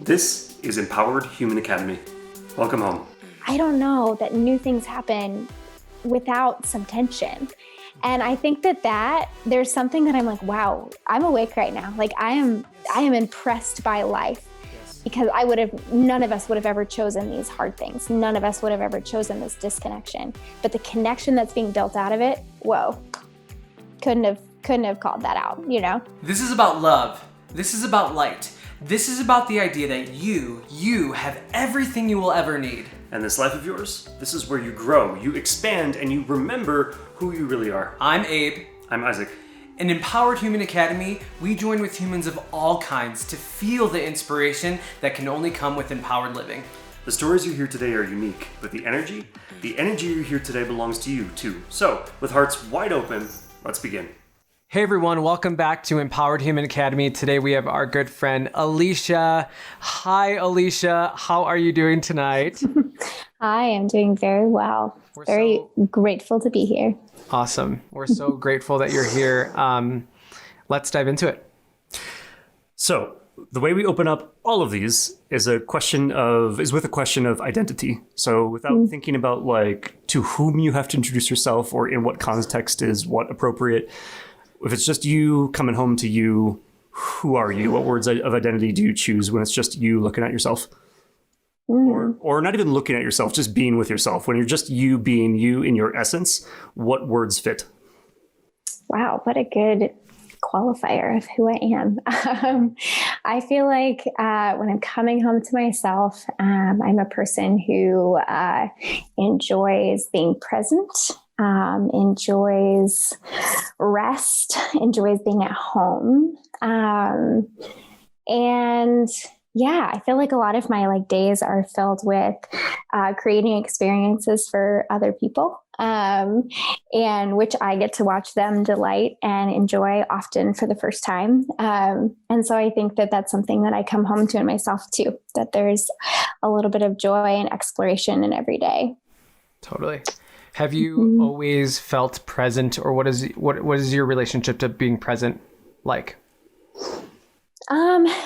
This is Empowered Human Academy. Welcome home. I don't know that new things happen without some tension. And I think that there's something that I'm like, wow, I'm awake right now. Like I am impressed by life because none of us would have ever chosen these hard things. None of us would have ever chosen this disconnection, but the connection that's being built out of it, whoa, couldn't have called that out, you know? This is about love. This is about light. This is about the idea that you have everything you will ever need. And this life of yours, this is where you grow, you expand, and you remember who you really are. I'm Abe. I'm Isaac. In Empowered Human Academy, we join with humans of all kinds to feel the inspiration that can only come with empowered living. The stories you hear today are unique, but the energy you hear today belongs to you too. So, with hearts wide open, let's begin. Hey everyone, welcome back to Empowered Human Academy. Today we have our good friend Alicia. Hi Alicia, how are you doing tonight? Hi, I'm doing very well. Very grateful to be here. Awesome. We're so grateful that you're here. Let's dive into it. So, the way we open up all of these is with a question of identity. So without thinking about like to whom you have to introduce yourself or in what context is what appropriate, if it's just you coming home to you, who are you? What words of identity do you choose when it's just you looking at yourself? Or not even looking at yourself, just being with yourself. When you're just you being you in your essence, what words fit? Wow, what a good qualifier of who I am. I feel like when I'm coming home to myself, I'm a person who enjoys being present, enjoys rest, enjoys being at home. And yeah, I feel like a lot of my days are filled with creating experiences for other people, and which I get to watch them delight and enjoy often for the first time. And so I think that that's something that I come home to in myself too, that there's a little bit of joy and exploration in every day. Totally. Have you always felt present, or what is your relationship to being present like?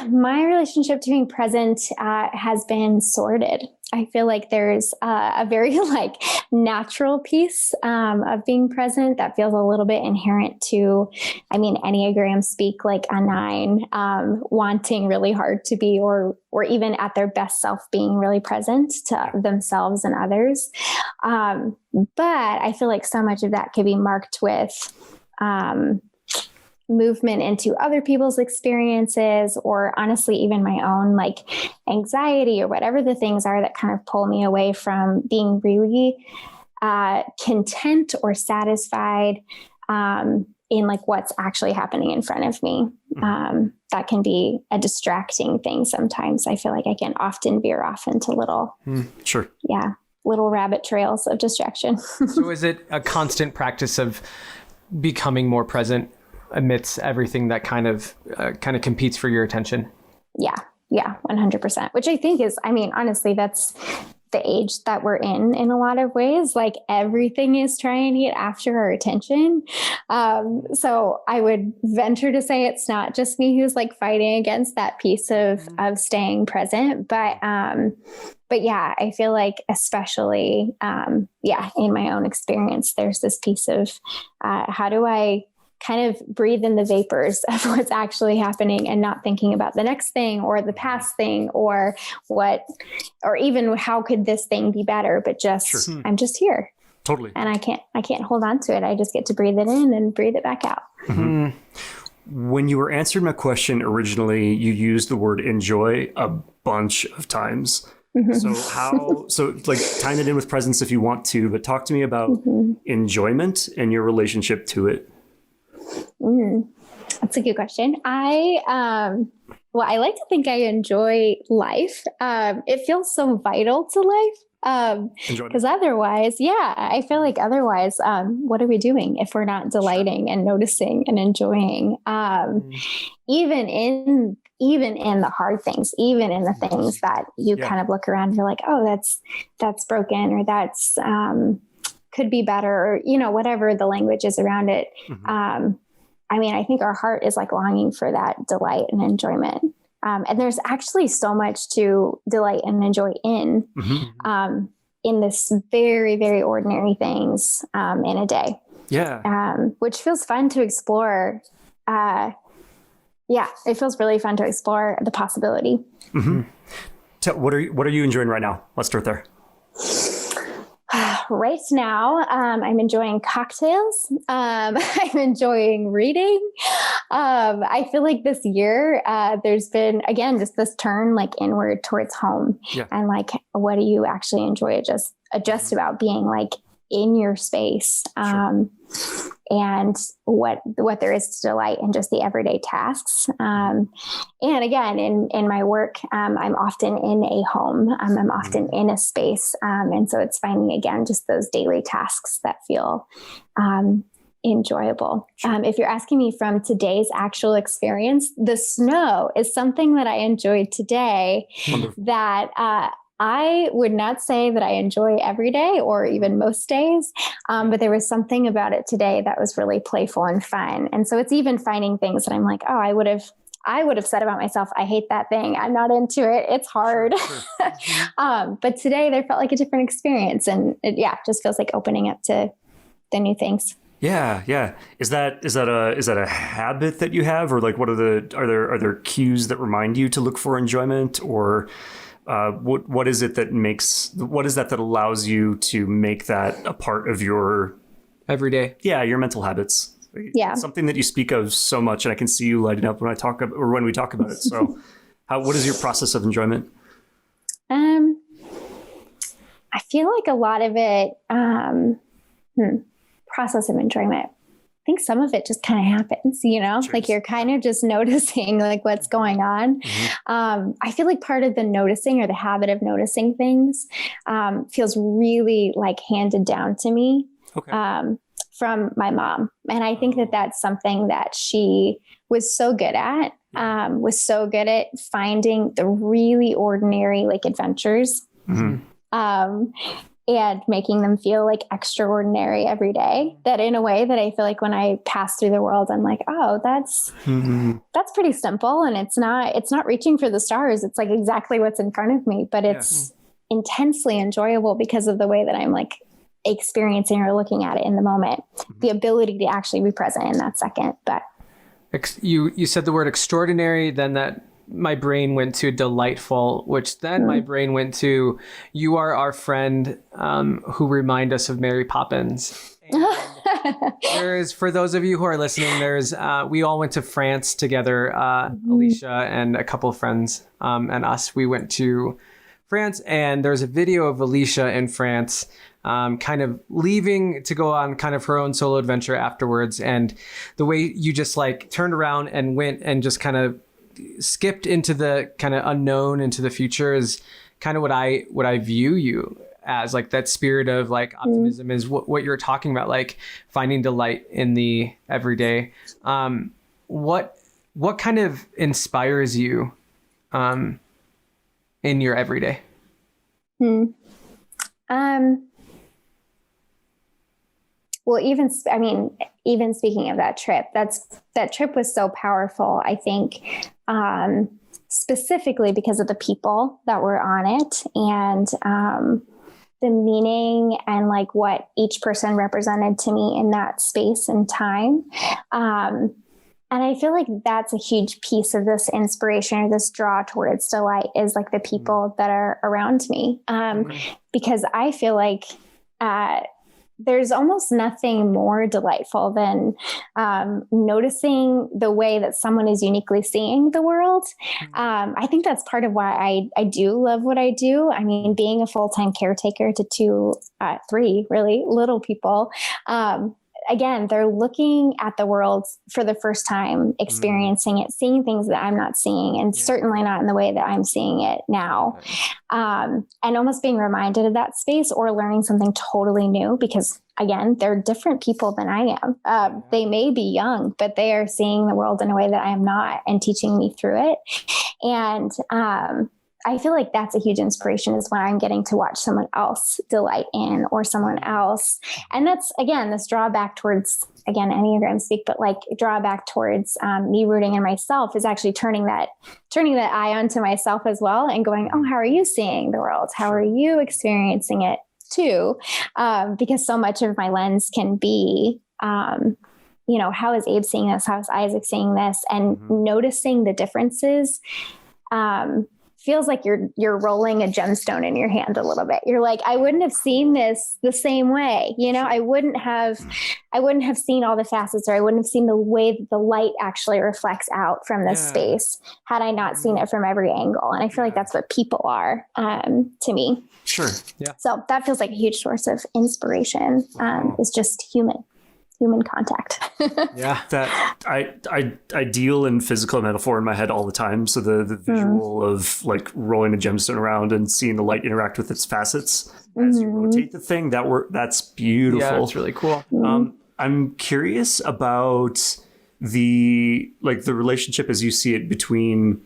My relationship to being present has been sorted. I feel like there's a very natural piece of being present that feels a little bit inherent to, Enneagram speak, like a 9, wanting really hard to be, or even at their best self being really present to themselves and others. But I feel like so much of that could be marked with movement into other people's experiences, or honestly, even my own anxiety or whatever the things are that kind of pull me away from being really content or satisfied in what's actually happening in front of me. That can be a distracting thing sometimes. I feel like I can often veer off into little rabbit trails of distraction. So is it a constant practice of becoming more present amidst everything that kind of competes for your attention? Yeah, 100%. Which I think is, honestly, that's the age that we're in a lot of ways. Everything is trying to get after our attention. So I would venture to say it's not just me who's fighting against that piece of staying present. But yeah, I feel like especially, in my own experience, there's this piece of how do I kind of breathe in the vapors of what's actually happening and not thinking about the next thing or the past thing or even how could this thing be better, but just, I'm just here. Totally. And I can't hold on to it. I just get to breathe it in and breathe it back out. Mm-hmm. When you were answering my question originally, you used the word enjoy a bunch of times. Mm-hmm. So tying it in with presence if you want to, but talk to me about enjoyment and your relationship to it. That's a good question. I like to think I enjoy life. It feels so vital to life. Because otherwise, I feel like otherwise, what are we doing if we're not delighting and noticing and enjoying? Even in the hard things, even in the things that you kind of look around and you're like, oh, that's broken, or that's could be better, or, whatever the language is around it. I think our heart is longing for that delight and enjoyment. And there's actually so much to delight and enjoy in this very, very ordinary things in a day. Yeah. Which feels fun to explore. It feels really fun to explore the possibility. So what are you enjoying right now? Let's start there. Right now, I'm enjoying cocktails. I'm enjoying reading. I feel like this year, there's been, again, just this turn like inward towards home. Yeah. And like, what do you actually enjoy just about being like in your space? Sure. And what there is to delight in just the everyday tasks. And again, in my work, I'm often in a home. I'm often in a space. And so it's finding, again, just those daily tasks that feel enjoyable. If you're asking me from today's actual experience, the snow is something that I enjoyed today. Wonderful. That I would not say that I enjoy every day or even most days, but there was something about it today that was really playful and fun. And so it's even finding things that I'm like, oh, I would have said about myself, I hate that thing. I'm not into it. It's hard. Sure. But today there felt like a different experience, and it just feels like opening up to the new things. Yeah. Is that a habit that you have, or like are there cues that remind you to look for enjoyment, or what is it that allows you to make that a part of your everyday? Yeah, your mental habits. Yeah, it's something that you speak of so much, and I can see you lighting up when we talk about it. So, what is your process of enjoyment? I feel like a lot of it. Process of enjoyment. I think some of it just kind of happens, Cheers. like you're kind of just noticing like what's going on. I feel like part of the noticing or the habit of noticing things feels really like handed down to me from my mom. And I think that that's something that she was so good at, finding the really ordinary like adventures. And making them feel like extraordinary every day, that in a way that I feel like when I pass through the world, I'm like, oh, that's pretty simple. And it's not reaching for the stars. It's like exactly what's in front of me, but it's intensely enjoyable because of the way that I'm like experiencing or looking at it in the moment, the ability to actually be present in that second. But you said the word extraordinary, then that my brain went to delightful, which then my brain went to, you are our friend who remind us of Mary Poppins. For those of you who are listening, we all went to France together, Alicia and a couple of friends and us. We went to France, and there's a video of Alicia in France kind of leaving to go on kind of her own solo adventure afterwards. And the way you just like turned around and went and just kind of skipped into the kind of unknown, into the future, is kind of what I view you as. Like that spirit of like optimism is what you're talking about, like finding delight in the everyday. What kind of inspires you in your everyday? Well, even speaking of that trip, that trip was so powerful, I think, specifically because of the people that were on it, and the meaning and like what each person represented to me in that space and time. And I feel like that's a huge piece of this inspiration or this draw towards delight, is like the people that are around me. Because I feel like there's almost nothing more delightful than noticing the way that someone is uniquely seeing the world. I think that's part of why I do love what I do. I mean, being a full-time caretaker to three really little people, again, they're looking at the world for the first time, experiencing it, seeing things that I'm not seeing, and certainly not in the way that I'm seeing it now. And almost being reminded of that space or learning something totally new, because again, they're different people than I am. They may be young, but they are seeing the world in a way that I am not, and teaching me through it. And I feel like that's a huge inspiration, is when I'm getting to watch someone else delight in, or someone else. And that's, again, this drawback towards, again, Enneagram speak, but like drawback towards me rooting in myself is actually turning that eye onto myself as well, and going, oh, how are you seeing the world? How are you experiencing it too? Because so much of my lens can be, how is Abe seeing this? How is Isaac seeing this? And noticing the differences feels like you're rolling a gemstone in your hand a little bit. You're like, I wouldn't have seen this the same way. I wouldn't have seen all the facets, or I wouldn't have seen the way that the light actually reflects out from this space had I not seen it from every angle. And I feel like that's what people are to me. Sure. Yeah. So that feels like a huge source of inspiration. Is just human contact. Yeah. That I deal in physical metaphor in my head all the time. So the visual of like rolling a gemstone around and seeing the light interact with its facets as you rotate the thing, that's beautiful. Yeah, it's really cool. I'm curious about the relationship as you see it between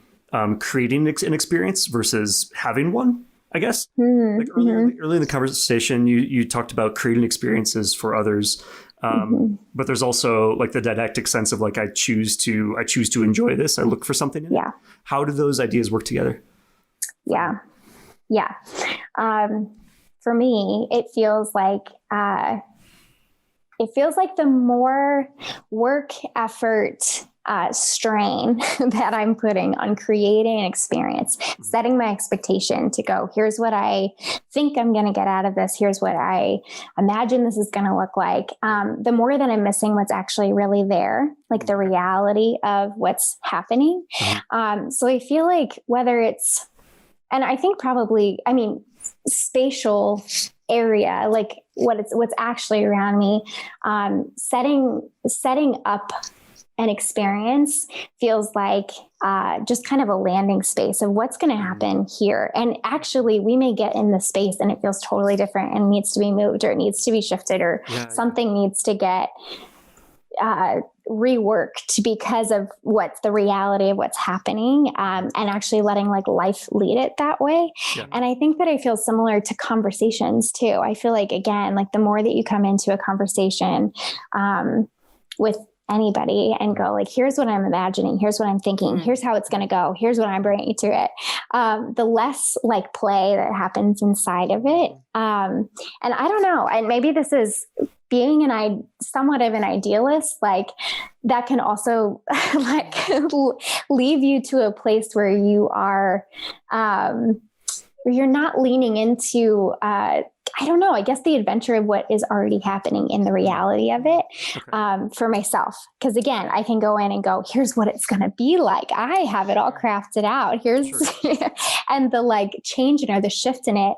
creating an experience versus having one, I guess. Like earlier in the conversation, you talked about creating experiences for others. But there's also like the didactic sense of like, I choose to enjoy this. I look for something in it. How do those ideas work together? Yeah. For me, it feels like the more work, effort, strain that I'm putting on creating an experience, setting my expectation to go, here's what I think I'm going to get out of this. Here's what I imagine this is going to look like. The more that I'm missing what's actually really there, like the reality of what's happening. So I feel like whether it's, and I think probably, spatial area, like what's actually around me, setting up an experience feels like just kind of a landing space of what's going to happen here. And actually, we may get in the space and it feels totally different and needs to be moved, or it needs to be shifted, or something needs to get reworked because of what's the reality of what's happening, and actually letting like life lead it that way. And I think that I feel similar to conversations too. I feel like, again, like the more that you come into a conversation with anybody and go like, here's what I'm imagining, here's what I'm thinking, here's how it's going to go, here's what I'm bringing to it, the less like play that happens inside of it. And I don't know, and maybe this is being somewhat of an idealist, like that can also like leave you to a place where you are, where you're not leaning into, I don't know, I guess the adventure of what is already happening in the reality of it, for myself. Because again, I can go in and go, here's what it's going to be like. I have it all crafted out. Here's, and the like change in or the shift in it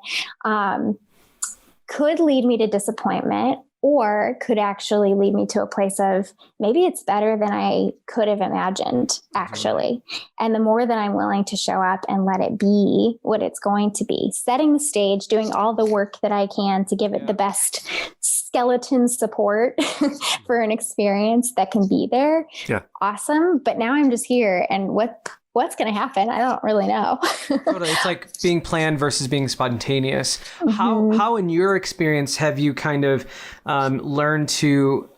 could lead me to disappointment, or could actually lead me to a place of maybe it's better than I could have imagined, actually. And the more that I'm willing to show up and let it be what it's going to be, setting the stage, doing all the work that I can to give it the best skeleton support for an experience that can be there. Awesome. But now I'm just here, and what's going to happen? I don't really know. Totally. It's like being planned versus being spontaneous. How in your experience have you kind of learned to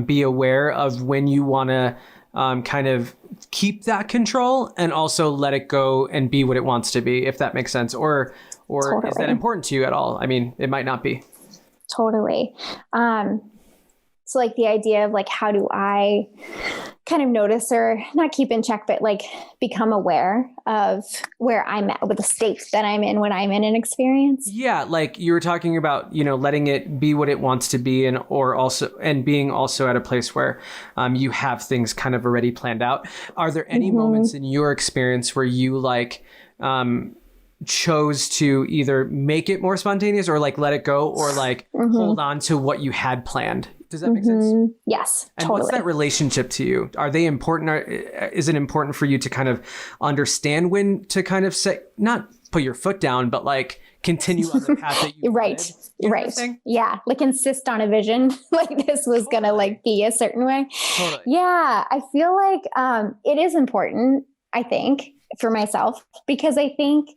be aware of when you want to kind of keep that control and also let it go and be what it wants to be, if that makes sense? Or Totally. Is that important to you at all? I mean, it might not be. Totally. So like the idea of like, how do I kind of notice, or not keep in check, but like become aware of where I'm at with the state that I'm in when I'm in an experience? Yeah. Like you were talking about, letting it be what it wants to be, and being also at a place where you have things kind of already planned out. Are there any moments in your experience where you like, chose to either make it more spontaneous or like let it go, or like hold on to what you had planned? Does that make sense? Yes, and totally. What's that relationship to you? Are they important? Is it important for you to kind of understand when to kind of say, not put your foot down, but like continue on the path that you right. Yeah. Like insist on a vision, like this was going to like be a certain way. Yeah. I feel like it is important, I think, for myself, because I think,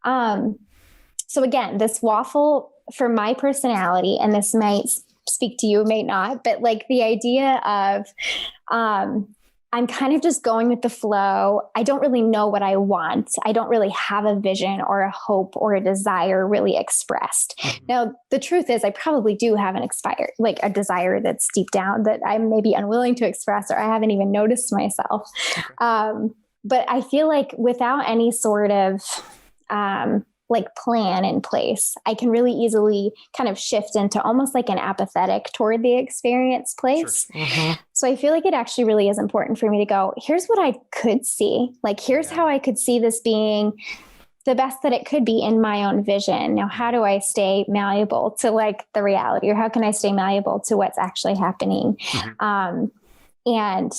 so again, this waffle for my personality, and this might speak to you, may not, but like the idea of, I'm kind of just going with the flow. I don't really know what I want. I don't really have a vision or a hope or a desire really expressed. Mm-hmm. Now, the truth is I probably do have a desire that's deep down that I'm maybe unwilling to express, or I haven't even noticed myself. Okay. But I feel like without any sort of, like plan in place, I can really easily kind of shift into almost like an apathetic toward the experience place. Sure. Mm-hmm. So I feel like it actually really is important for me to go, here's what I could see. Like, here's how I could see this being the best that it could be in my own vision. Now, how do I stay malleable to like the reality, or how can I stay malleable to what's actually happening? Mm-hmm. And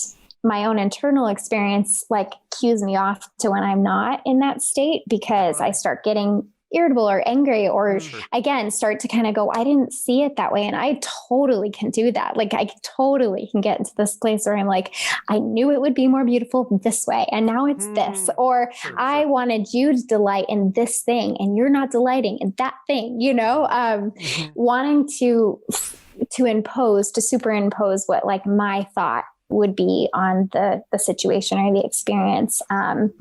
my own internal experience like cues me off to when I'm not in that state, because I start getting irritable or angry, or again, start to kind of go, I didn't see it that way. And I totally can do that. Like I totally can get into this place where I'm like, I knew it would be more beautiful this way, and now it's this, or I wanted you to delight in this thing and you're not delighting in that thing, wanting to superimpose what like my thought would be on the situation or the experience. And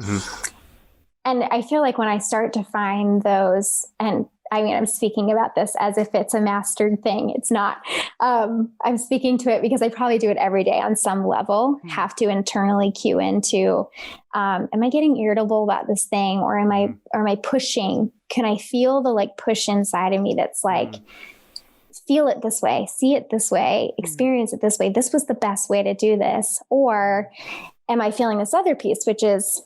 I feel like when I start to find those, and I mean, I'm speaking about this as if it's a mastered thing. It's not. I'm speaking to it because I probably do it every day on some level, have to internally cue into, am I getting irritable about this thing? Or am I pushing? Can I feel the like push inside of me that's like, feel it this way, see it this way, experience it this way. This was the best way to do this. Or am I feeling this other piece, which is,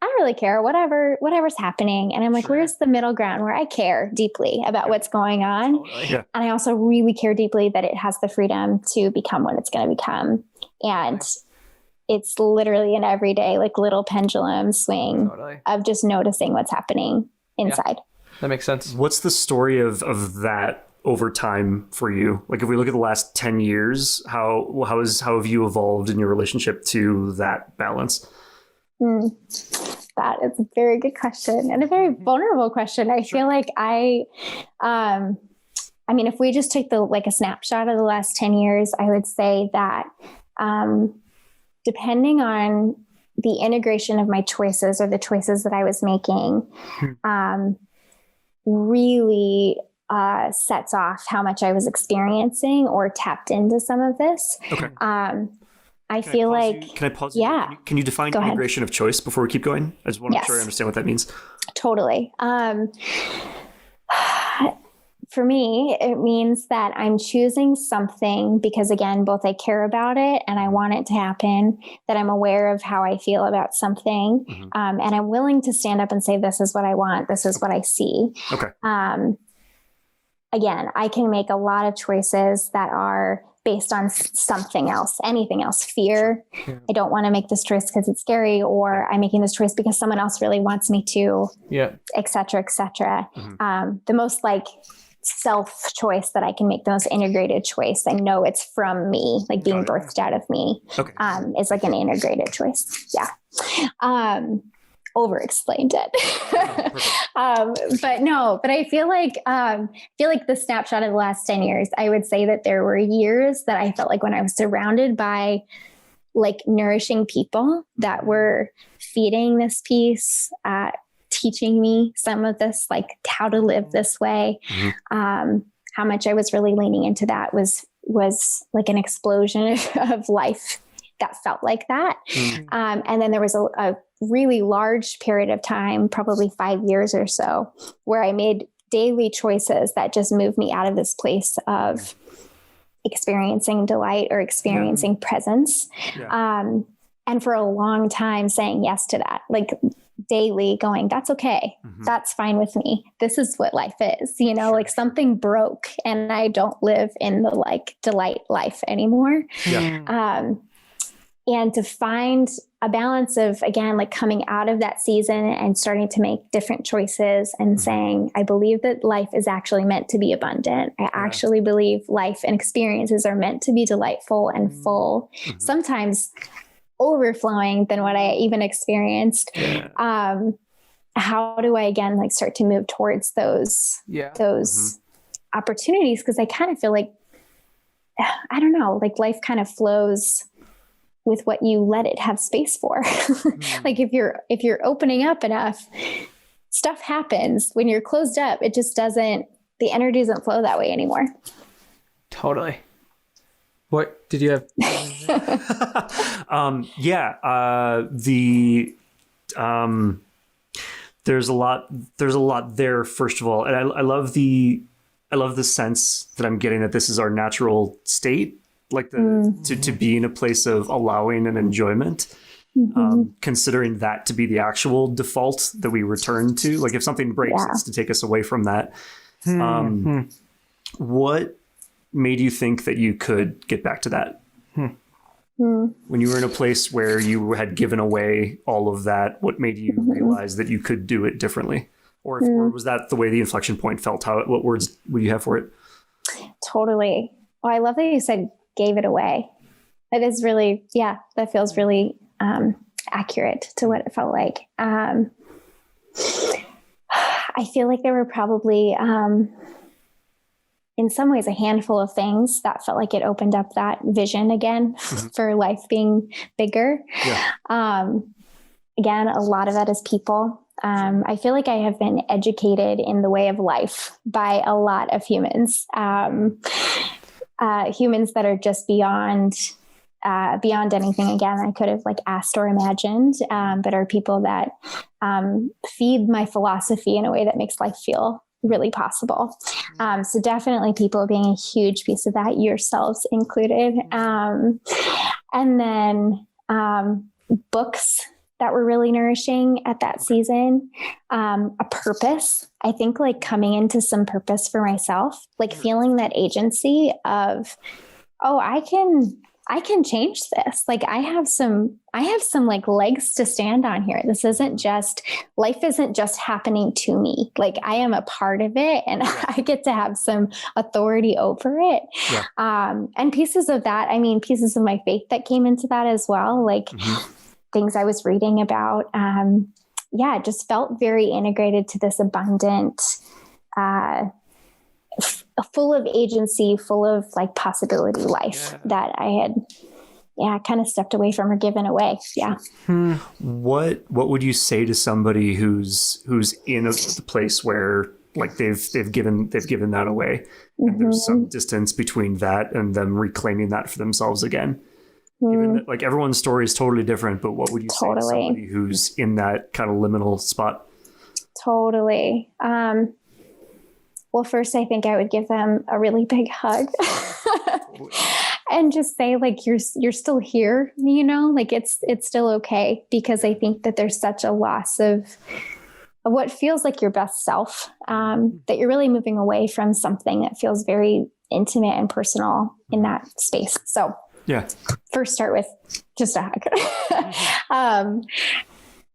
I don't really care, whatever's happening. And I'm like, where's the middle ground where I care deeply about what's going on? Yeah. And I also really care deeply that it has the freedom to become what it's going to become. And it's literally an everyday, like little pendulum swing of just noticing what's happening inside. Yeah. That makes sense. What's the story of that over time for you? Like if we look at the last 10 years, how have you evolved in your relationship to that balance? That is a very good question, and a very vulnerable question. I feel like I mean, if we just take a snapshot of the last 10 years, I would say that depending on the integration of my choices or the choices that I was making, really sets off how much I was experiencing or tapped into some of this. Okay. I feel like... Can I pause you? Yeah. Can you define integration of choice before we keep going? I just want to make sure I understand what that means. Totally. For me, it means that I'm choosing something because, again, both I care about it and I want it to happen, that I'm aware of how I feel about something, and I'm willing to stand up and say, this is what I want, this is what I see. Okay. Again, I can make a lot of choices that are based on something else, anything else, fear. Yeah. I don't want to make this choice because it's scary, or I'm making this choice because someone else really wants me to, et cetera, et cetera. The most like self choice that I can make, the most integrated choice, I know it's from me, like being birthed out of me, is like an integrated choice. Yeah. Over-explained it. But I feel like the snapshot of the last 10 years, I would say that there were years that I felt like when I was surrounded by like nourishing people that were feeding this piece, teaching me some of this, like how to live this way, how much I was really leaning into that was like an explosion of life that felt like that. And then there was a really large period of time, probably 5 years or so, where I made daily choices that just moved me out of this place of experiencing delight or experiencing presence. And for a long time saying yes to that, like daily going, that's okay. That's fine with me. This is what life is, like something broke and I don't live in the like delight life anymore. And to find a balance of, again, like coming out of that season and starting to make different choices and saying, I believe that life is actually meant to be abundant. I actually believe life and experiences are meant to be delightful and full. Sometimes overflowing than what I even experienced. How do I again like start to move towards those opportunities? Because I kind of feel like, I don't know, like life kind of flows with what you let it have space for. Like if you're opening up enough, stuff happens. When you're closed up, it just doesn't, the energy doesn't flow that way anymore. Totally. What did you have? There's a lot there, first of all. And I love the sense that I'm getting that this is our natural state, like to be in a place of allowing and enjoyment. Considering that to be the actual default that we return to. Like if something breaks, it's to take us away from that. What made you think that you could get back to that? When you were in a place where you had given away all of that, what made you realize that you could do it differently? Or was that the way the inflection point felt? What words would you have for it? Totally. Oh, I love that you said gave it away. That is really, that feels really accurate to what it felt like. I feel like there were probably, in some ways, a handful of things that felt like it opened up that vision again for life being bigger. Again, a lot of that is people. I feel like I have been educated in the way of life by a lot of humans, humans that are just beyond anything again I could have like asked or imagined, but are people that feed my philosophy in a way that makes life feel really possible. So definitely people being a huge piece of that, yourselves included. And then books that were really nourishing at that season, a purpose. I think like coming into some purpose for myself, like feeling that agency of, oh, I can change this. Like I have some like legs to stand on here. This isn't just, life isn't just happening to me. Like I am a part of it and I get to have some authority over it. And pieces of that, I mean, pieces of my faith that came into that as well. Like things I was reading about, it just felt very integrated to this abundant, full of agency, full of like possibility life that I had, kind of stepped away from or given away. What would you say to somebody who's in a place where like they've given that away, and there's some distance between that and them reclaiming that for themselves again? Given that, like everyone's story is totally different, but what would you say to somebody who's in that kind of liminal spot? Totally. Well, first, I think I would give them a really big hug and just say, like, you're still here, like it's still okay, because I think that there's such a loss of what feels like your best self, that you're really moving away from something that feels very intimate and personal in that space. So first start with just a hug.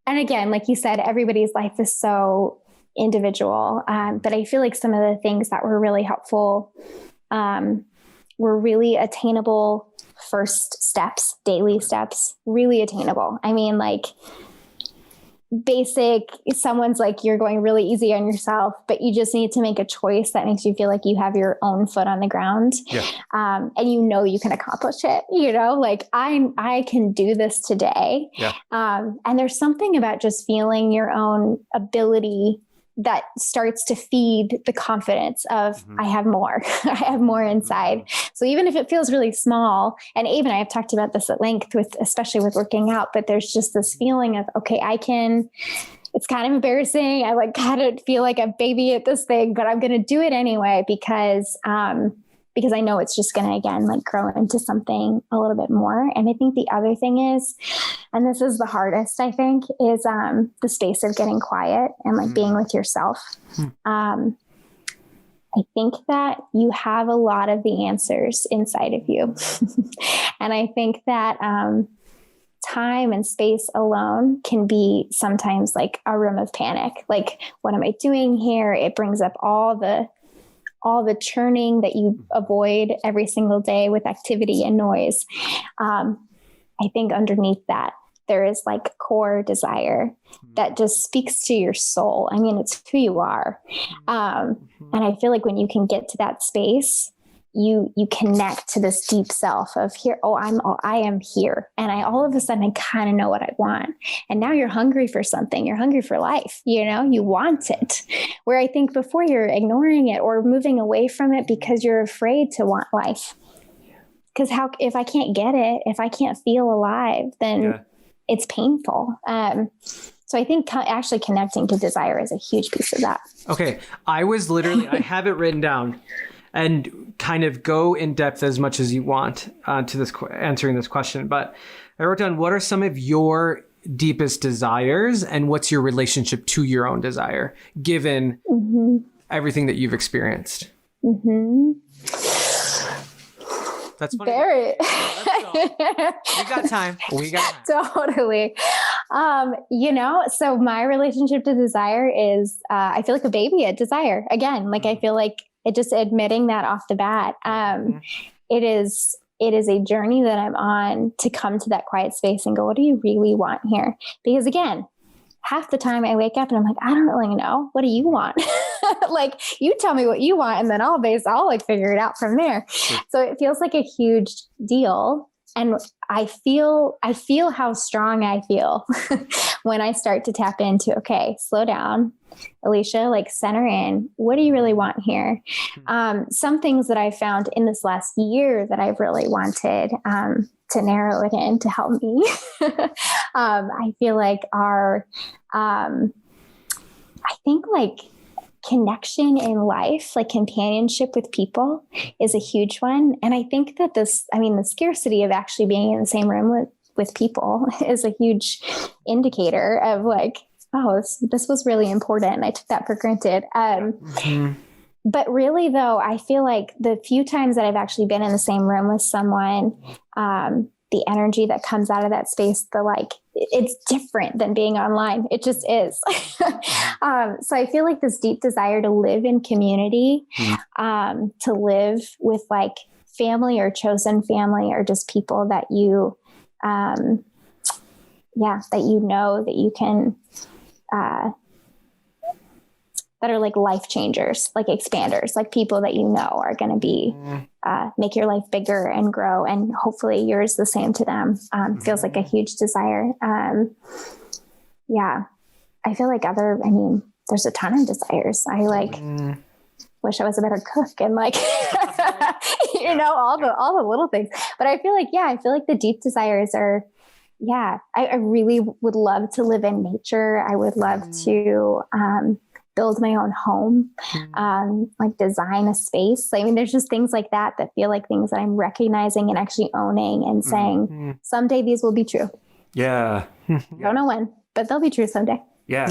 And again, like you said, everybody's life is so individual. But I feel like some of the things that were really helpful were really attainable first steps, daily steps, really attainable. I mean, like basic, someone's like, you're going really easy on yourself, but you just need to make a choice that makes you feel like you have your own foot on the ground. And you can accomplish it, like I can do this today. And there's something about just feeling your own ability that starts to feed the confidence of I have more, I have more inside. So even if it feels really small, and even I have talked about this at length especially with working out, but there's just this feeling of, okay, it's kind of embarrassing. I like kind of feel like a baby at this thing, but I'm going to do it anyway because I know it's just going to, again, like grow into something a little bit more. And I think the other thing is, and this is the hardest, I think, is the space of getting quiet and like being with yourself. I think that you have a lot of the answers inside of you. And I think that time and space alone can be sometimes like a room of panic. Like, what am I doing here? It brings up all the churning that you avoid every single day with activity and noise. I think underneath that, there is like core desire that just speaks to your soul. I mean, it's who you are. And I feel like when you can get to that space, you connect to this deep self of here. Oh, I am here. And all of a sudden I kind of know what I want. And now you're hungry for something. You're hungry for life. You want it. Where I think before you're ignoring it or moving away from it because you're afraid to want life. Because if I can't get it, if I can't feel alive, then it's painful. So I think actually connecting to desire is a huge piece of that. Okay. I have it written down, and kind of go in depth as much as you want to this answering this question. But I wrote down, what are some of your deepest desires and what's your relationship to your own desire, given everything that you've experienced? That's funny. Very. We got time. Totally. So my relationship to desire is, I feel like a baby at desire. Again, like I feel like it just admitting that off the bat. It is a journey that I'm on to come to that quiet space and go, what do you really want here? Because again, half the time I wake up and I'm like, I don't really know. What do you want? Like, you tell me what you want, and then I'll like figure it out from there. So it feels like a huge deal. And I feel how strong I feel when I start to tap into, okay, slow down, Alicia, like center in. What do you really want here? Some things that I found in this last year that I've really wanted to narrow it in to help me, I feel like are, I think like connection in life, like companionship with people is a huge one. And I think that the scarcity of actually being in the same room with people is a huge indicator of like, oh, this was really important. And I took that for granted. But really though, I feel like the few times that I've actually been in the same room with someone, the energy that comes out of that space, it's different than being online. It just is. So I feel like this deep desire to live in community, to live with like family or chosen family or just people that you, that you can, that are like life changers, like expanders, like people that are going to be, make your life bigger and grow. And hopefully yours the same to them. Feels like a huge desire. I feel like there's a ton of desires. I wish I was a better cook and like, all the little things, but I feel like the deep desires are, I really would love to live in nature. I would love to, build my own home, like design a space. I mean, there's just things like that feel like things that I'm recognizing and actually owning and saying, someday these will be true. Yeah. Don't know when, but they'll be true someday. Yeah.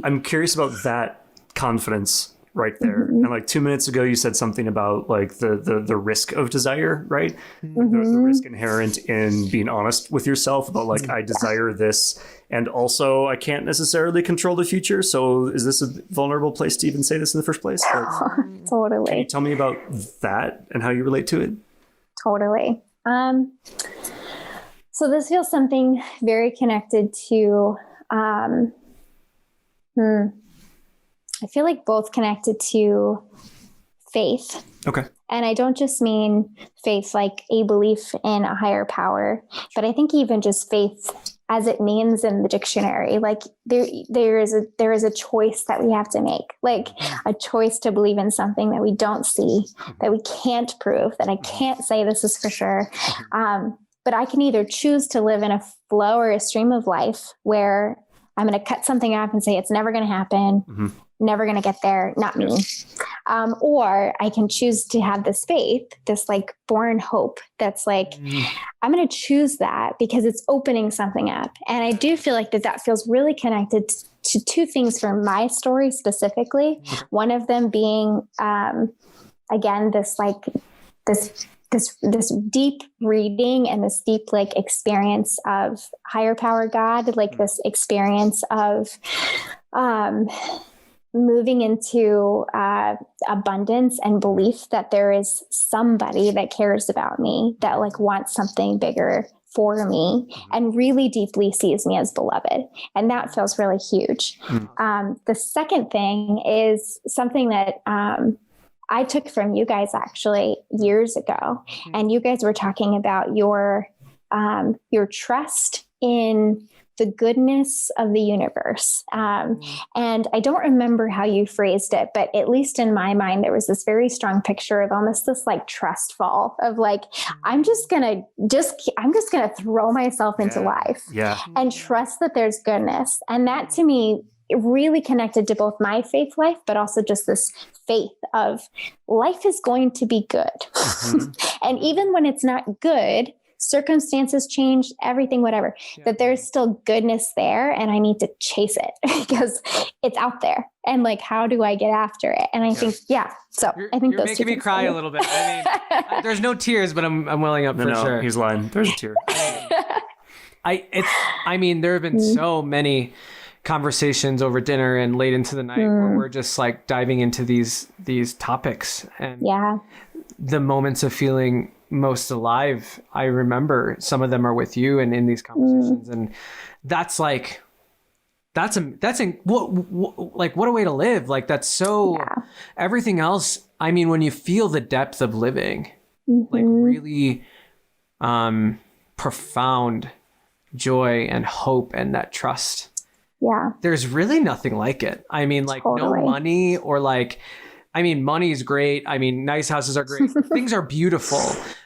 I'm curious about that confidence right there. And like 2 minutes ago, you said something about like the risk of desire, right? The risk inherent in being honest with yourself about like, I desire this. And also I can't necessarily control the future. So is this a vulnerable place to even say this in the first place? Like, Totally. Can you tell me about that and how you relate to it? Totally. So this feels something very connected to, I feel like both connected to faith. Okay. And I don't just mean faith like a belief in a higher power, but I think even just faith as it means in the dictionary, like there is a choice that we have to make, like a choice to believe in something that we don't see, that we can't prove, that I can't say this is for sure. But I can either choose to live in a flow or a stream of life where I'm going to cut something off and say, it's never going to happen. Never going to get there. Not me. Or I can choose to have this faith, this like born hope. That's like, I'm going to choose that because it's opening something up. And I do feel like that feels really connected to two things from my story specifically. One of them being, again, this deep reading and this deep like experience of higher power God, like this experience of moving into abundance and belief that there is somebody that cares about me, that like wants something bigger for me and really deeply sees me as beloved. And that feels really huge. The second thing is something that I took from you guys actually years ago. And you guys were talking about your trust in the goodness of the universe. And I don't remember how you phrased it, but at least in my mind, there was this very strong picture of almost this like trust fall of like, I'm just going to throw myself into life and trust that there's goodness. And that to me, it really connected to both my faith life, but also just this faith of life is going to be good. And even when it's not good, circumstances change, everything, whatever, that there's still goodness there and I need to chase it because it's out there. And like, how do I get after it? And I think, so I think you're making me cry a little bit. I mean, there's no tears, but I'm welling up for sure. He's lying. There's a tear. I mean, there have been so many conversations over dinner and late into the night where we're just like diving into these topics and the moments of feeling most alive. I remember some of them are with you and in these conversations, and that's like, what a way to live. Like that's so everything else. I mean, when you feel the depth of living, like really profound joy and hope and that trust. Yeah. There's really nothing like it. I mean, like no money or like, I mean, money's great. I mean, nice houses are great. Things are beautiful,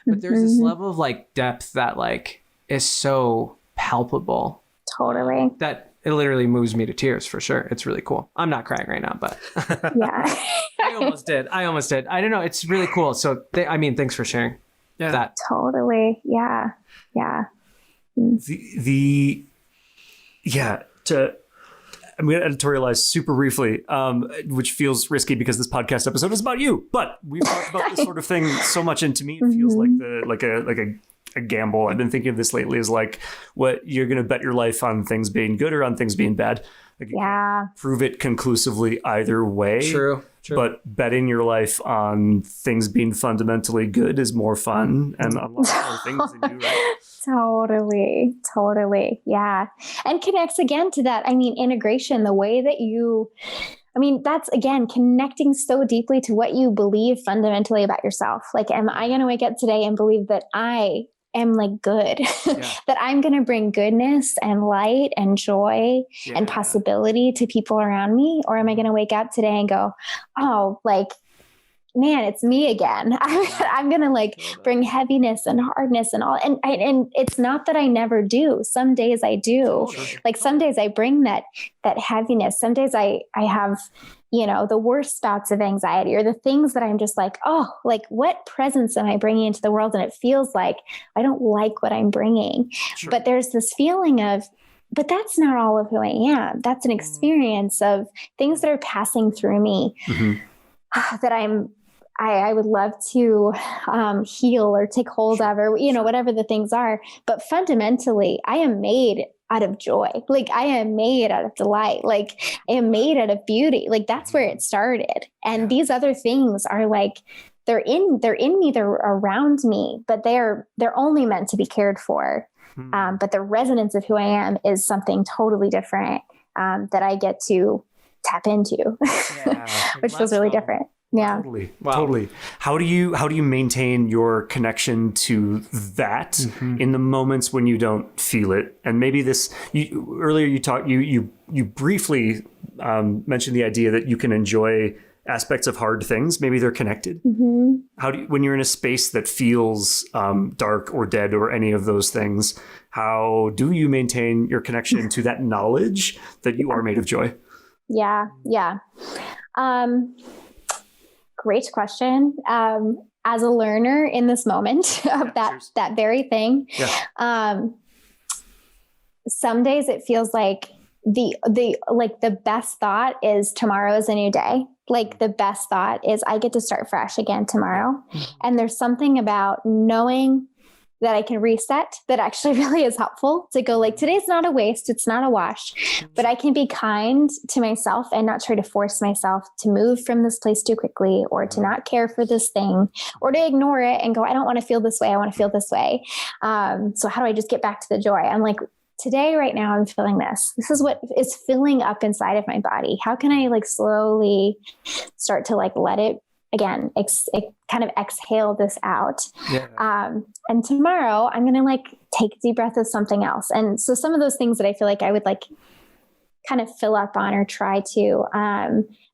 but there's this level of like depth that like is so palpable. Totally. That it literally moves me to tears for sure. It's really cool. I'm not crying right now, but I almost did. I don't know. It's really cool. So thanks for sharing that. Totally. Yeah. Yeah. I'm going to editorialize super briefly, which feels risky because this podcast episode is about you. But we've talked about this sort of thing so much, and to me, it feels like a gamble. I've been thinking of this lately as like what you're going to bet your life on things being good or on things being bad. Like you can't prove it conclusively either way. True. But betting your life on things being fundamentally good is more fun and unlocks more things in you, right? Totally. Yeah. And connects again to that. I mean, integration, the way that that's again, connecting so deeply to what you believe fundamentally about yourself. Like, am I going to wake up today and believe that I am like good, that I'm going to bring goodness and light and joy and possibility to people around me? Or am I going to wake up today and go, oh, like, man, it's me again. I'm going to like bring heaviness and hardness and all. And it's not that I never do. Some days I do. Like some days I bring that heaviness. Some days I have, the worst bouts of anxiety or the things that I'm just like, oh, like what presence am I bringing into the world? And it feels like I don't like what I'm bringing. But there's this feeling of, but that's not all of who I am. That's an experience of things that are passing through me that I would love to heal or take hold of, or, whatever the things are. But fundamentally, I am made out of joy. Like I am made out of delight. Like I am made out of beauty. Like that's where it started. And these other things are like, they're in me, they're around me, but they're only meant to be cared for. But the resonance of who I am is something totally different that I get to tap into, which feels really different. Yeah. Totally. Wow. Totally. How do you maintain your connection to that in the moments when you don't feel it? And maybe earlier you briefly mentioned the idea that you can enjoy aspects of hard things. Maybe they're connected. How do you, when you're in a space that feels dark or dead or any of those things, how do you maintain your connection to that knowledge that you are made of joy? Yeah. Great question. As a learner in this moment of that very thing, some days it feels like the best thought is tomorrow is a new day. Like the best thought is I get to start fresh again tomorrow. And there's something about knowing that I can reset, that actually really is helpful to go like, today's not a waste. It's not a wash, but I can be kind to myself and not try to force myself to move from this place too quickly, or to not care for this thing, or to ignore it and go, I don't want to feel this way. I want to feel this way. So how do I just get back to the joy? I'm like, today, right now, I'm feeling this. This is what is filling up inside of my body. How can I like slowly start to like let it again, kind of exhale this out. Yeah. And tomorrow I'm going to like take a deep breath of something else. And so some of those things that I feel like I would like kind of fill up on or try to,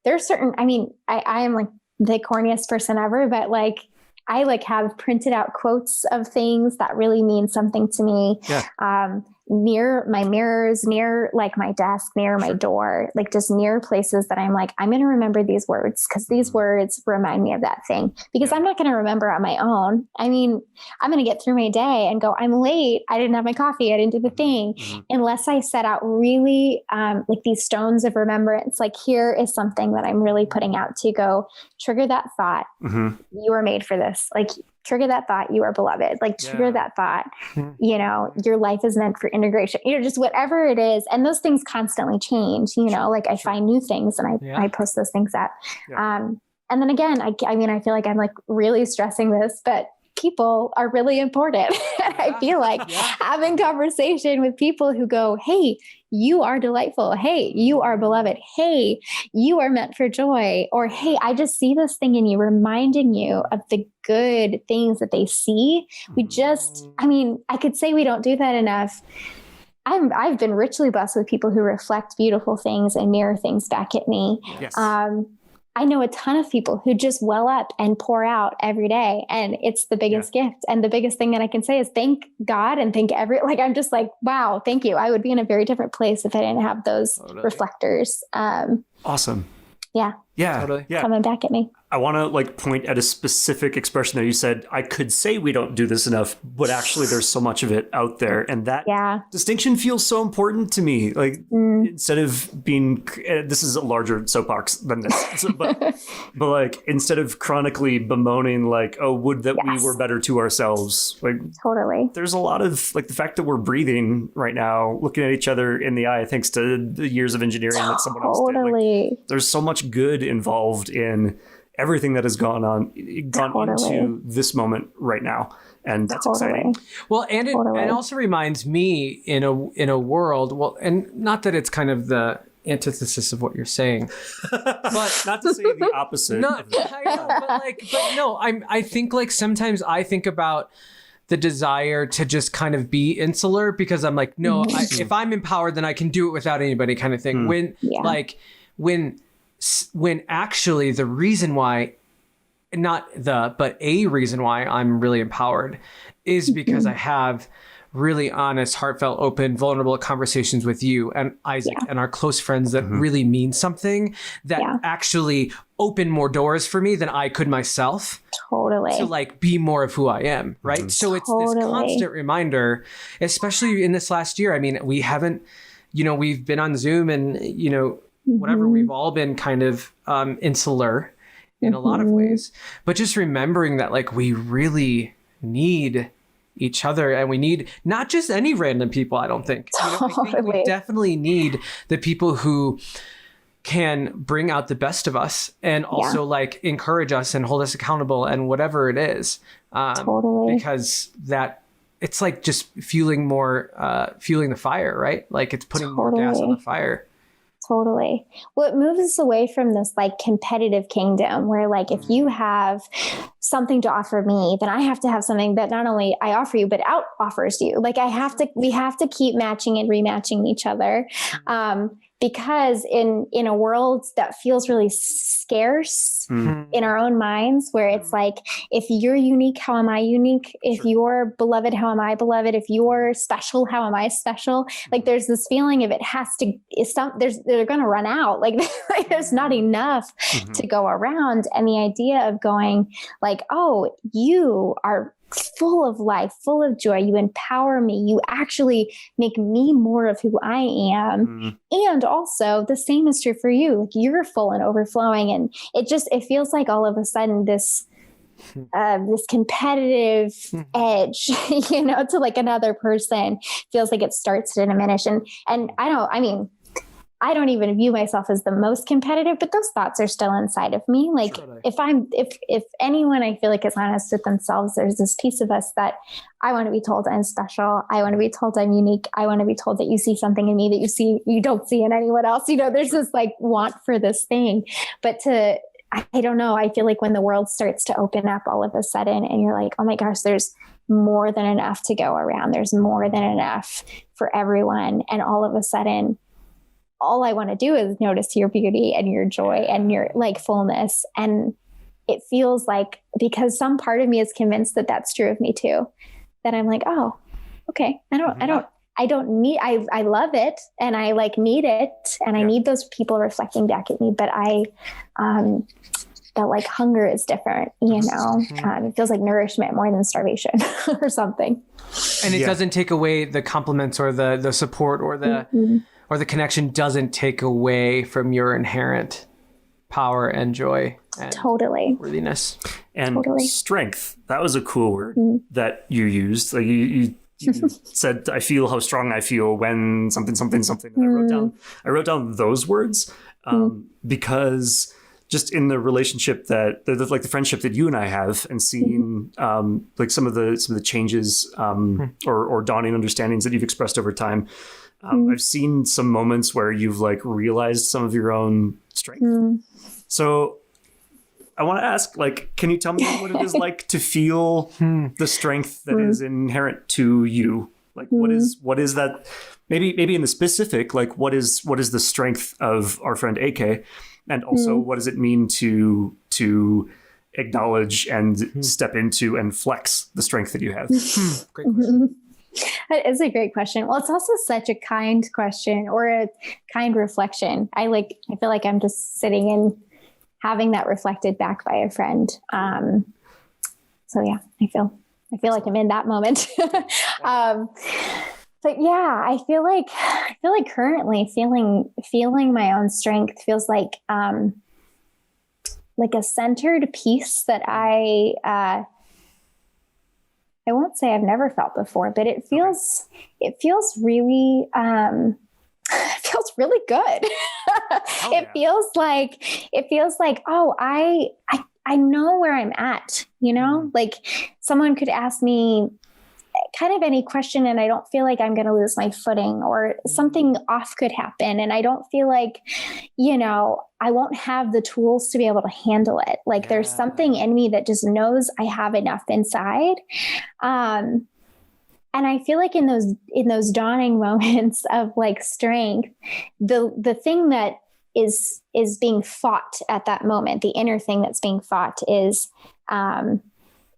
there are certain, I mean, I am like the corniest person ever, but like, I like have printed out quotes of things that really mean something to me. Yeah. Near my mirrors, near like my desk, near my door, like just near places that I'm like, I'm going to remember these words because these words remind me of that thing, because I'm not going to remember on my own. I mean, I'm going to get through my day and go, I'm late. I didn't have my coffee. I didn't do the thing. Unless I set out really like these stones of remembrance, like here is something that I'm really putting out to go trigger that thought. You are made for this. Like trigger that thought, you are beloved, like trigger that thought, you know, your life is meant for integration, you know, just whatever it is. And those things constantly change, you know, like I find new things and I post those things up. And then again, I mean, I feel like I'm like really stressing this, but people are really important. And I feel like having conversation with people who go, hey, you are delightful. Hey, you are beloved. Hey, you are meant for joy. Or, hey, I just see this thing in you, reminding you of the good things that they see. We just, I mean, I could say we don't do that enough. I've been richly blessed with people who reflect beautiful things and mirror things back at me. Yes. I know a ton of people who just well up and pour out every day. And it's the biggest gift. And the biggest thing that I can say is thank God and thank like, I'm just like, wow, thank you. I would be in a very different place if I didn't have those reflectors. Awesome. Yeah. Yeah. Totally. Yeah. Coming back at me. I want to like point at a specific expression there. You said, I could say we don't do this enough, but actually there's so much of it out there. And that distinction feels so important to me. Like instead of being, this is a larger soapbox than this, but like instead of chronically bemoaning like, oh, would that we were better to ourselves. Like totally. There's a lot of like the fact that we're breathing right now, looking at each other in the eye, thanks to the years of engineering that someone else did. Like, there's so much good involved in everything that has gone into this moment right now, and that's exciting. Well, and it also reminds me in a world, well, and not that it's kind of the antithesis of what you're saying, but not to say the opposite. I think like sometimes I think about the desire to just kind of be insular because I'm like, no, if I'm empowered, then I can do it without anybody, kind of thing. When actually the reason why, but a reason why I'm really empowered is because I have really honest, heartfelt, open, vulnerable conversations with you and Isaac and our close friends that really mean something, that actually open more doors for me than I could myself. Totally. To like be more of who I am. Right. So it's this constant reminder, especially in this last year. I mean, we haven't, we've been on Zoom and, whatever, we've all been kind of insular in a lot of ways, but just remembering that like we really need each other and we need not just any random people. I don't think, I think we definitely need the people who can bring out the best of us and also like encourage us and hold us accountable and whatever it is, because that it's like just fueling the fire, right? Like it's putting more gas on the fire. Totally. Well, it moves us away from this like competitive kingdom where like, if you have something to offer me, then I have to have something that not only I offer you, but out offers you. Like we have to keep matching and rematching each other. Because in a world that feels really scarce in our own minds, where it's like, if you're unique, how am I unique? If you're beloved, how am I beloved? If you're special, how am I special? Like there's this feeling of it has to, they're going to run out. Like there's not enough to go around. And the idea of going like, oh, you are full of life, full of joy. You empower me. You actually make me more of who I am. And also the same is true for you. Like you're full and overflowing. And it feels like all of a sudden this this competitive edge, to like another person, feels like it starts to diminish. And I don't even view myself as the most competitive, but those thoughts are still inside of me. Like if anyone I feel like is honest with themselves, there's this piece of us that I want to be told I'm special. I want to be told I'm unique. I want to be told that you see something in me that you don't see in anyone else. There's this like want for this thing, but I don't know. I feel like when the world starts to open up all of a sudden and you're like, oh my gosh, there's more than enough to go around. There's more than enough for everyone. And all of a sudden, all I want to do is notice your beauty and your joy and your like fullness. And it feels like, because some part of me is convinced that that's true of me too, that I'm like, oh, okay. I love it. And I like need it. And I need those people reflecting back at me. But that like hunger is different, it feels like nourishment more than starvation or something. And it doesn't take away the compliments or the support or the connection doesn't take away from your inherent power and joy and worthiness. And strength. That was a cool word that you used. Like you said, I feel how strong I feel when something. And I wrote down those words because just in the relationship that like the friendship that you and I have, and seeing like some of the changes or dawning understandings that you've expressed over time. I've seen some moments where you've like realized some of your own strength. So I want to ask, like, can you tell me what it is like to feel the strength that is inherent to you? Like, what is that? Maybe in the specific, like, what is the strength of our friend AK, and also what does it mean to acknowledge and step into and flex the strength that you have? Great question. That is a great question. Well, it's also such a kind question or a kind reflection. I feel like I'm just sitting and having that reflected back by a friend. So yeah, I feel like I'm in that moment. But yeah, I feel like currently feeling my own strength feels like a centered peace that I won't say I've never felt before, but it feels really, it feels really good. It feels like, oh, I know where I'm at, like someone could ask me kind of any question and I don't feel like I'm going to lose my footing, or something off could happen. And I don't feel like, I won't have the tools to be able to handle it. Like there's something in me that just knows I have enough inside. And I feel like in those dawning moments of like strength, the thing that is being fought at that moment, the inner thing that's being fought is,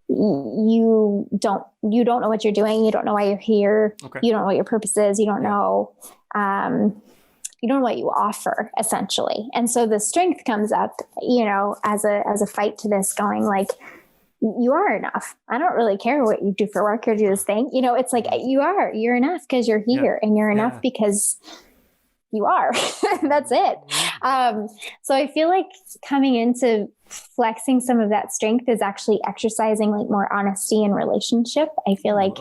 you don't know what you're doing. You don't know why you're here. Okay. You don't know what your purpose is. You don't know, you don't know what you offer, essentially. And so the strength comes up, as a fight to this, going like, you are enough. I don't really care what you do for work or do this thing. It's like you're enough because you're here, and you're enough because you are. That's it. So I feel like coming into flexing some of that strength is actually exercising like more honesty in relationship. I feel like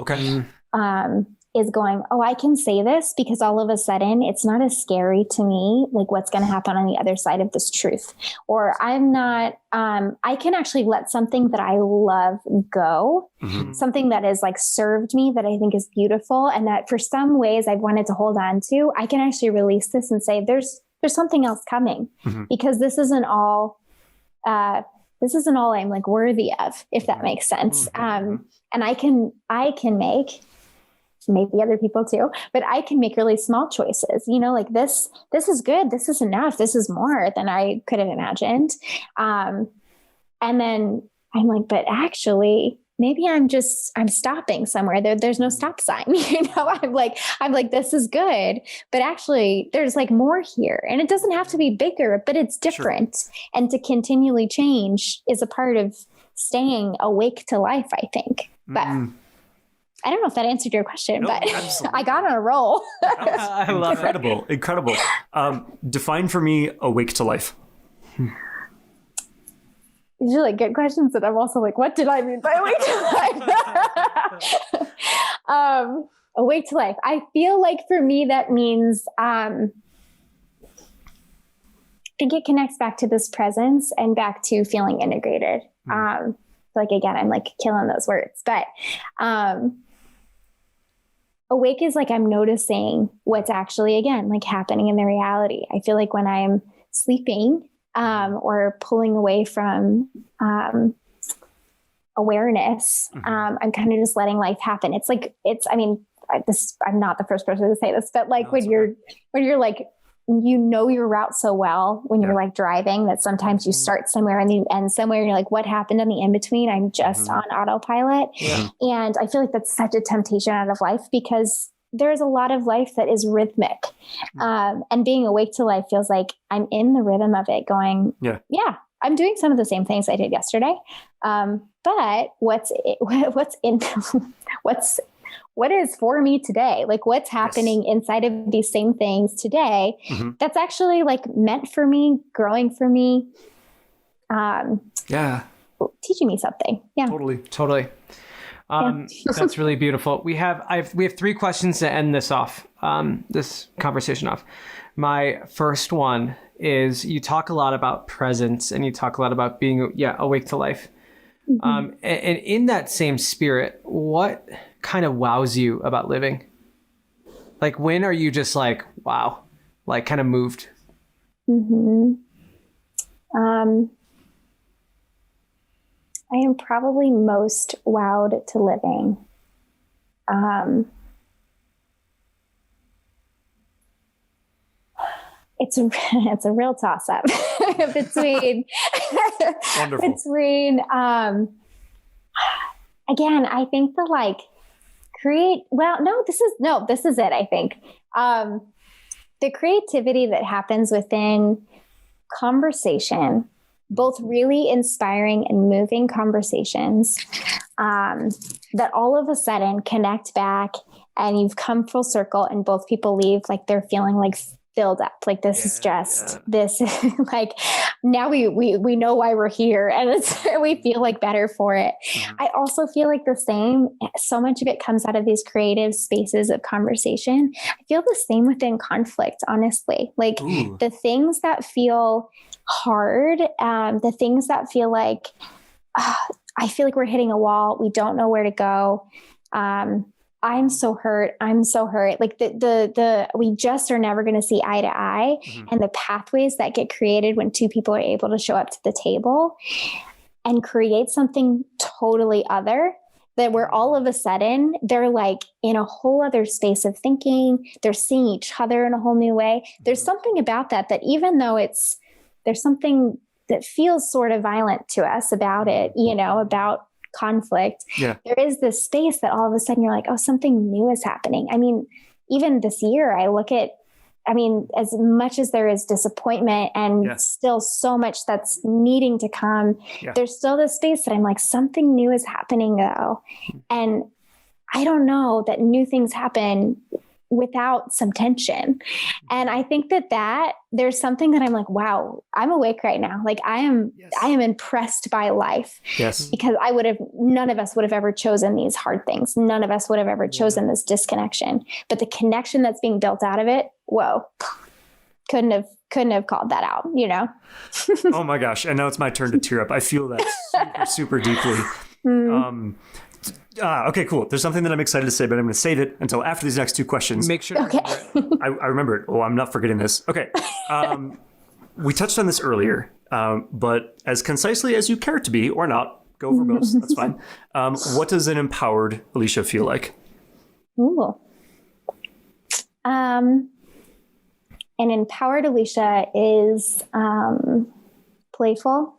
is going, oh, I can say this because all of a sudden it's not as scary to me, like what's going to happen on the other side of this truth. Or I'm not, I can actually let something that I love go, something that has like served me, that I think is beautiful, and that for some ways I've wanted to hold on to. I can actually release this and say, there's something else coming, because this isn't all I'm like worthy of, if that makes sense. And I can make, maybe other people too, but I can make really small choices, like this is good. This is enough. This is more than I could have imagined. And then I'm like, but actually maybe I'm stopping somewhere. There's no stop sign, I'm like, this is good, but actually there's like more here, and it doesn't have to be bigger, but it's different. Sure. And to continually change is a part of staying awake to life, I think. But I don't know if that answered your question, but absolutely. I got on a roll. I love it. Incredible. Define for me awake to life. these are like good questions. And I'm also like, what did I mean by awake to life? Awake to life. I feel like for me, that means, I think it connects back to this presence and back to feeling integrated. Like, again, I'm like killing those words, but, awake is like, I'm noticing what's actually, again, like happening in the reality. I feel like when I'm sleeping, or pulling away from, awareness, I'm kind of just letting life happen. It's like, I'm not the first person to say this, but like when you're like, you know your route so well when you're like driving that sometimes you start somewhere and you end somewhere and you're like, what happened in the in-between? I'm just on autopilot. And I feel like that's such a temptation out of life because there's a lot of life that is rhythmic. And being awake to life feels like I'm in the rhythm of it going, I'm doing some of the same things I did yesterday. But what is for me today? Like what's happening inside of these same things today that's actually like meant for me, growing for me. Teaching me something. Yeah. Totally. That's really beautiful. We have 3 questions to end this off, this conversation off. My first one is you talk a lot about presence and you talk a lot about being awake to life. And in that same spirit, what kind of wows you about living? Like when are you just like, wow, like kind of moved? I am probably most wowed to living. It's a real toss up between, again, I think the like this is it. I think, the creativity that happens within conversation, both really inspiring and moving conversations, that all of a sudden connect back and you've come full circle and both people leave like they're feeling like filled up. Like this is just this like now we know why we're here and we feel like better for it. I also feel like the same, so much of it comes out of these creative spaces of conversation. I feel the same within conflict, honestly, like the things that feel hard, the things that feel like, I feel like we're hitting a wall. We don't know where to go. I'm so hurt. Like we just are never going to see eye to eye. And the pathways that get created when 2 people are able to show up to the table and create something totally other, that where all of a sudden they're like in a whole other space of thinking, they're seeing each other in a whole new way. There's something about that even though there's something that feels sort of violent to us about it, about conflict. There is this space that all of a sudden you're like, oh, something new is happening. I mean, even this year I look at, as much as there is disappointment and still so much that's needing to come, there's still this space that I'm like, something new is happening though. And I don't know that new things happen without some tension. And I think that there's something that I'm like, wow, I'm awake right now. Like I am impressed by life because none of us would have ever chosen these hard things. None of us would have ever chosen this disconnection, but the connection that's being built out of it. Whoa, couldn't have called that out, Oh my gosh. And now it's my turn to tear up. I feel that super, super deeply. Okay, cool. There's something that I'm excited to say, but I'm going to save it until after these next 2 questions. Make sure. I remember it. Oh, I'm not forgetting this. Okay. We touched on this earlier, but as concisely as you care to be or not, go for both. That's fine. What does an empowered Alicia feel like? Ooh. An empowered Alicia is playful.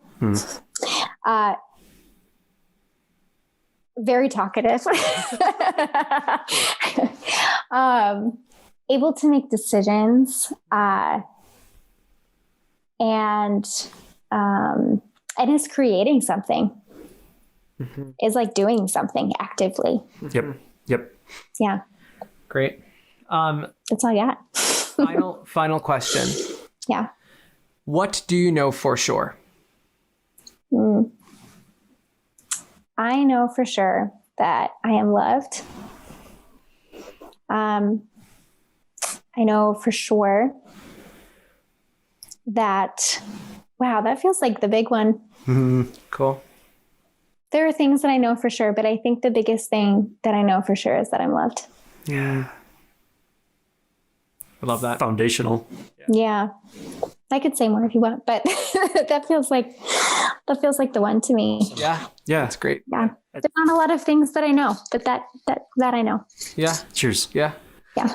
Very talkative, able to make decisions, and is creating something, is like doing something actively. Yep. Yeah. Great. That's all I got. Final question. Yeah. What do you know for sure? I know for sure that I am loved. I know for sure that, wow, that feels like the big one. Cool. There are things that I know for sure, but I think the biggest thing that I know for sure is that I'm loved. Yeah. I love that. Foundational. Yeah. I could say more if you want, but that feels like the one to me. Yeah. Yeah. That's great. Yeah. There's not a lot of things that I know, but that I know. Yeah. Cheers. Yeah. Yeah.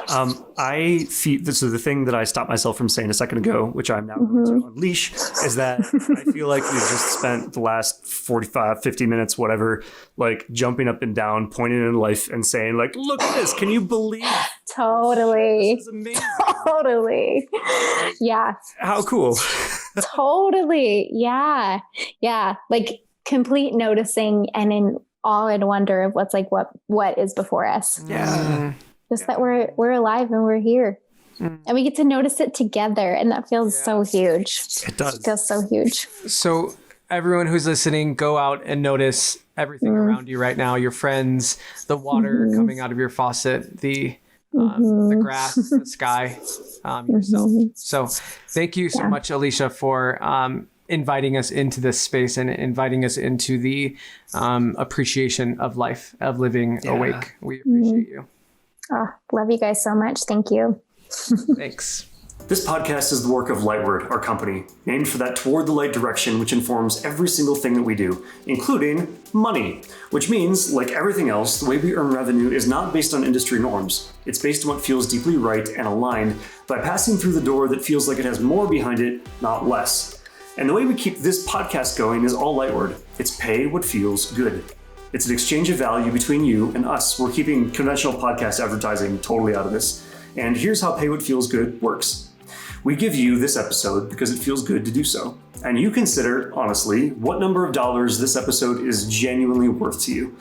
I feel this is the thing that I stopped myself from saying a second ago, which I'm now going to unleash, is that I feel like we've just spent the last 45, 50 minutes, whatever, like jumping up and down, pointing in life and saying like, look at this. Can you believe Totally. this is amazing? Totally. Yeah. How cool. Totally. Yeah. Yeah. Like complete noticing and in awe and wonder of what's like what is before us. Yeah. Just that we're alive and we're here. And we get to notice it together. And that feels so huge. It does. It feels so huge. So everyone who's listening, go out and notice everything around you right now. Your friends, the water coming out of your faucet, the grass, the sky, yourself. So thank you so much, Alicia, for inviting us into this space and inviting us into the appreciation of life, of living awake. We appreciate you. Oh, love you guys so much. Thank you. Thanks. This podcast is the work of Lightward, our company, named for that toward the light direction which informs every single thing that we do, including money, which means, like everything else, the way we earn revenue is not based on industry norms. It's based on what feels deeply right and aligned by passing through the door that feels like it has more behind it, not less. And the way we keep this podcast going is all Lightward. It's pay what feels good. It's an exchange of value between you and us. We're keeping conventional podcast advertising totally out of this. And here's how Pay What Feels Good works. We give you this episode because it feels good to do so. And you consider, honestly, what number of dollars this episode is genuinely worth to you.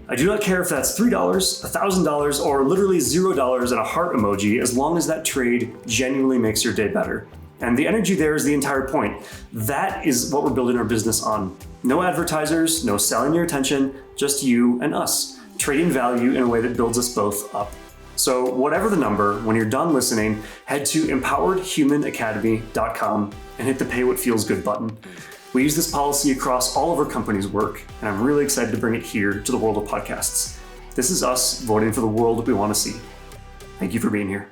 I do not care if that's $3, $1,000, or literally $0 and a heart emoji, as long as that trade genuinely makes your day better. And the energy there is the entire point. That is what we're building our business on. No advertisers, no selling your attention, just you and us, trading value in a way that builds us both up. So whatever the number, when you're done listening, head to empoweredhumanacademy.com and hit the Pay What Feels Good button. We use this policy across all of our company's work, and I'm really excited to bring it here to the world of podcasts. This is us voting for the world that we want to see. Thank you for being here.